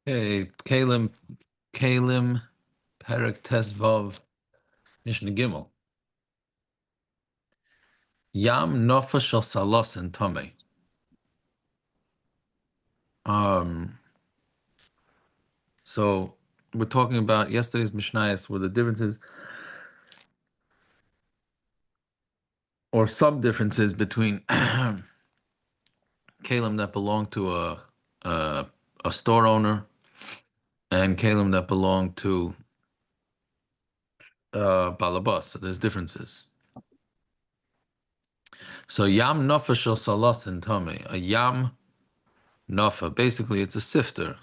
Hey, Kelim P15 Mishnah Gimel. Yam nofa shel salosin tame. Um, so we're talking about yesterday's Mishnayos, where the differences or some differences between Kelim that belong to a a store owner and Kelim that belong to balabas. So there's differences. So yam nofa shel salosin tame. A yam nofa, basically it's a sifter.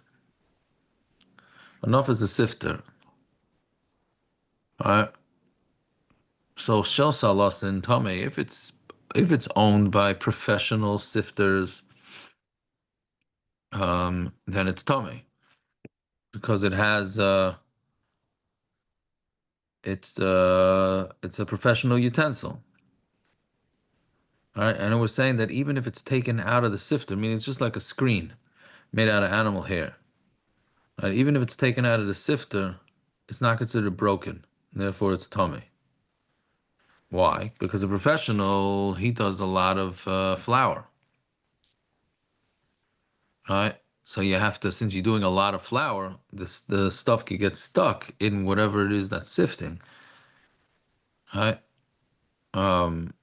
A nofa is a sifter. All right. So shel salas in tame, if it's owned by professional sifters, then it's tame because it's a professional utensil. All right, and it was saying that even if it's taken out of the sifter, I mean it's just like a screen made out of animal hair. Right? Even if it's taken out of the sifter, it's not considered broken. Therefore, it's tame. Why? Because a professional, he does a lot of flour. Right? So you have to, since you're doing a lot of flour, the stuff could get stuck in whatever it is that's sifting, right? Um,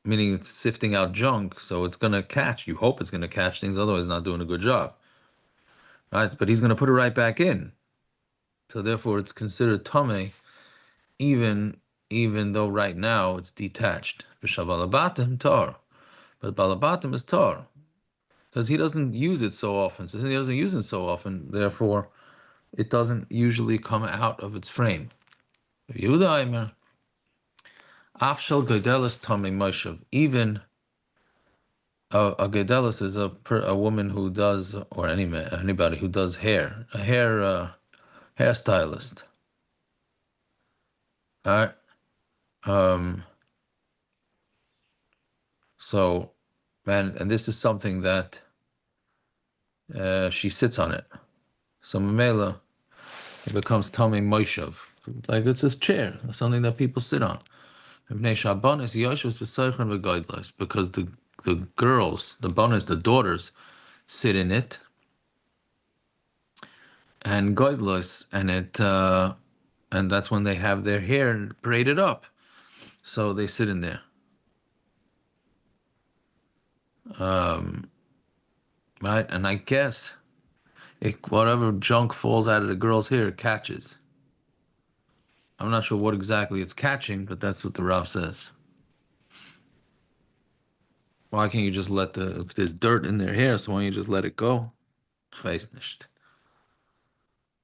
Meaning it's sifting out junk, so it's gonna catch. You hope it's gonna catch things, otherwise it's not doing a good job, right? But he's gonna put it right back in, so therefore it's considered tame, even even though right now it's detached. B'shabalabatim tar, but balabatim is tar because he doesn't use it so often. So since he doesn't use it so often, therefore it doesn't usually come out of its frame. Yehuda Afshal Gedelis Tami Moshev. Even a Gedelis is a woman who does, or anybody who does hair, a hairstylist. All right. Um. So, and this is something that she sits on it. So Mamela, it becomes Tami Moshev, like it's this chair, something that people sit on. Because the girls, the bonas, the daughters, sit in it, and goidlos, and that's when they have their hair braided up. So they sit in there, um, right? And I guess whatever junk falls out of the girl's hair catches. I'm not sure what exactly it's catching, but that's what the Rav says. Why can't you just if there's dirt in their hair, so why don't you just let it go? Weiß nicht.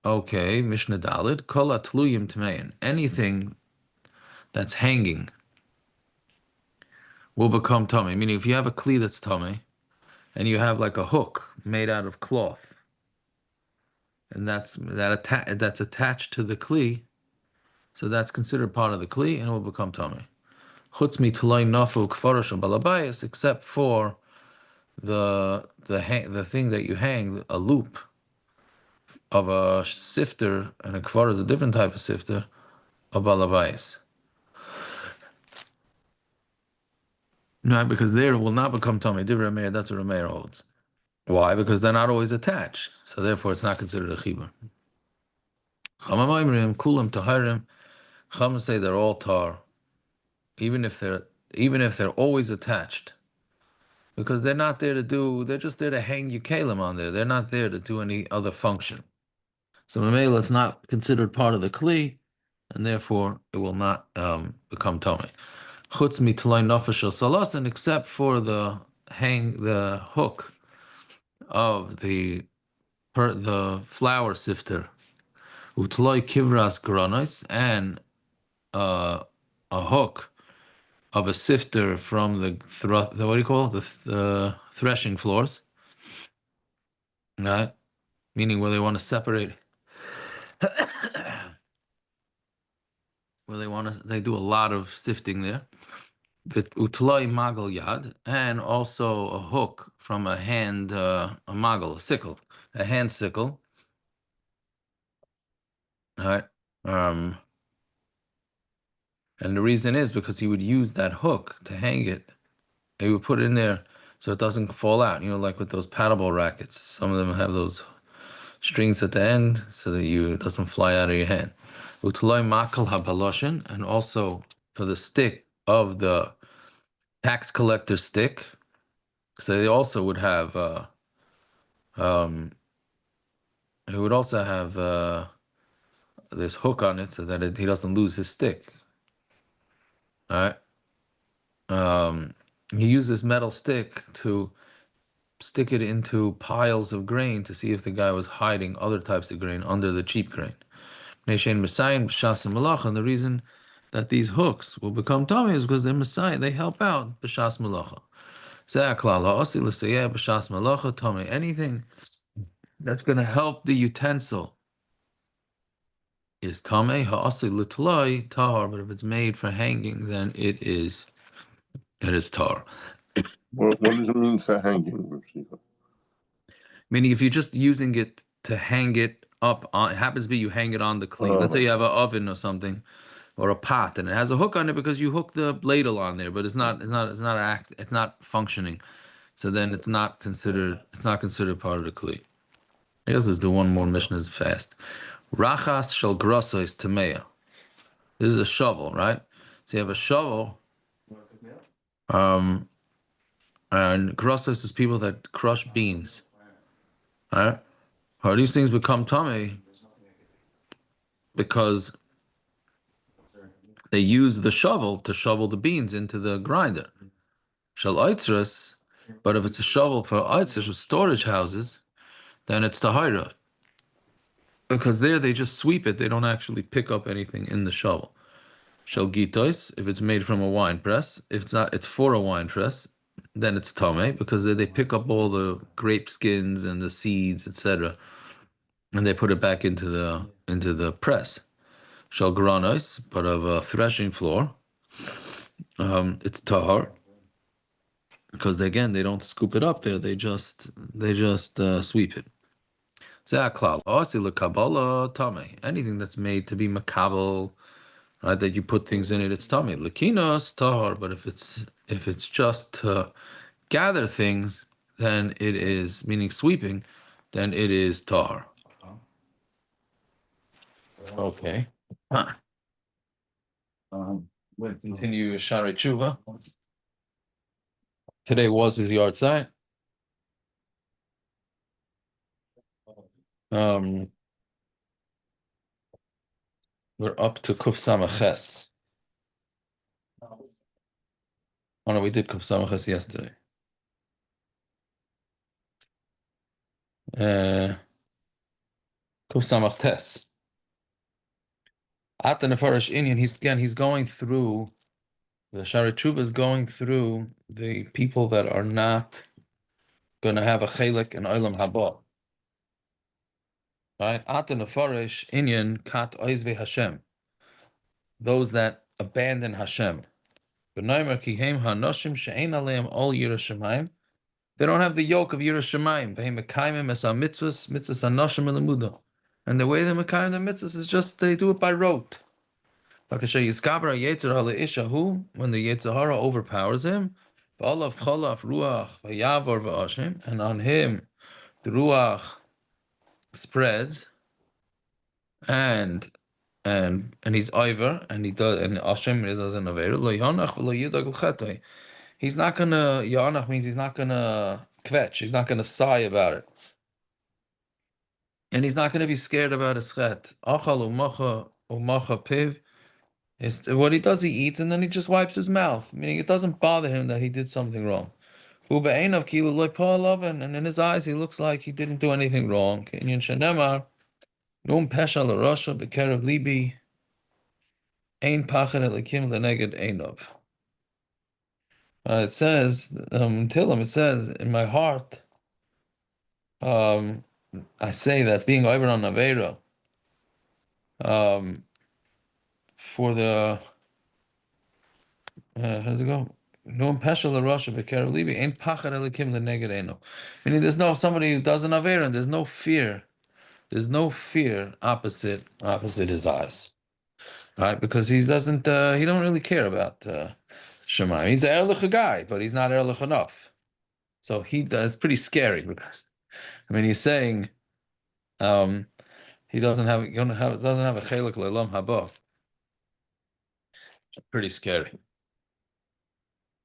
Okay, Mishnah Dalid, Kol atluyim tmein. Anything that's hanging will become tummy. Meaning, if you have a kli that's tummy, and you have like a hook made out of cloth, and that's attached to the kli, so that's considered part of the kli, and it will become tummy. Chutz mitulay nafu kfarash balabayas, except for the thing that you hang, a loop of a sifter, and a kfar is a different type of sifter, a balabayas. No, because there will not become tummy. Divrei Meir, that's what Rameir holds. Why? Because they're not always attached, so therefore it's not considered a chibur. Chamamayimrim kulam taharim. Chama say they're all tar, even if they're always attached, because they're not there to do. They're just there to hang your kalim on there. They're not there to do any other function. So mamela, it's not considered part of the kli, and therefore it will not become tummy. Chutz mitlay nafesh salasin, except for the hook of the flour sifter, utloi kivras granos, and a hook of a sifter from the what do you call it? The threshing floors, right? Meaning where they want to separate, they do a lot of sifting there. With utloi magal yad, and also a hook from a hand, a magal, a sickle, a hand sickle. right? Um, and the reason is because he would use that hook to hang it. He would put it in there so it doesn't fall out. You know, like with those paddleball rackets. Some of them have those strings at the end so that it doesn't fly out of your hand. Utloy makal habaloshin, and also for the stick of the tax collector stick. So they also would have um it would also have this hook on it so that he doesn't lose his stick. All right. He used this metal stick to stick it into piles of grain to see if the guy was hiding other types of grain under the cheap grain. And the reason that these hooks will become tummy is because they're Messiah. They help out b'shas malacha. Anything that's going to help the utensil is tame ha'asi l'tlai tahar, but if it's made for hanging, then it is tar. What does it mean for hanging, Rav Shlomo? Meaning, if you're just using it to hang it up on, it happens to be you hang it on the cleat. Let's say you have an oven or something, or a pot, and it has a hook on it because you hook the ladle on there, but it's not functioning. So then it's not considered part of the cleat. I guess let's do one more mission is fast. Rachas shel grossos tamea. This is a shovel, right? So you have a shovel, um, and grossos is people that crush beans, right? How these things become tummy because they use the shovel to shovel the beans into the grinder. Shel oitzrus, but if it's a shovel for oitzrus or storage houses, then it's tahira. Because there they just sweep it, they don't actually pick up anything in the shovel. Shel gitois, if it's made from a wine press, if it's not, it's for a wine press, then it's tame because they pick up all the grape skins and the seeds, etc., and they put it back into the press. Shel granos, but of a threshing floor, it's tahar because again they don't scoop it up there, they just sweep it. Anything that's made to be makabel, right? That you put things in it, it's tummy. Lakinos tahar, but if it's just to gather things, then it is meaning sweeping, then it is tahar. Okay. Huh. We'll continue Shari Tshuva. Today was his yard site. We're up to Kuf Samaches. Oh no, we did Kuf Samaches yesterday. Kuf Samachtes. At the Nefarish Indian, he's going through the Shari Tshuva is going through the people that are not going to have a chelik in Olam Haba. Right? At the Nefarish Indian, Kat Oizve Hashem. Those that abandon Hashem. They don't have the yoke of Yerushalayim. And the way they mekayim the mitzvahs is just they do it by rote. When the Yetzer Hara overpowers him, and on him the ruach spreads, and he's over, and he does, and Hashem doesn't avera. He's not gonna Yanach means he's not gonna kvetch, he's not gonna sigh about it. And he's not gonna be scared about his chet. Achal umacha piv. What he does, he eats and then he just wipes his mouth, meaning it doesn't bother him that he did something wrong. And in his eyes, he looks like he didn't do anything wrong. It says, Tillim, it says, in my heart, I say that being over on Aveira, for the how does it go? No peshel Russia b'kerev libi ain't pachad elikim leneged eno. Meaning, there's no somebody who does an Aveira, and there's no fear There's no fear opposite his eyes, right? Because he doesn't he don't really care about Shemaim. He's an Erlich guy, but he's not Erlich enough. So he does. It's pretty scary because I mean he's saying he doesn't have a chelik le'olam haba. Pretty scary.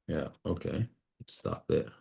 Yeah. Okay. Stop there.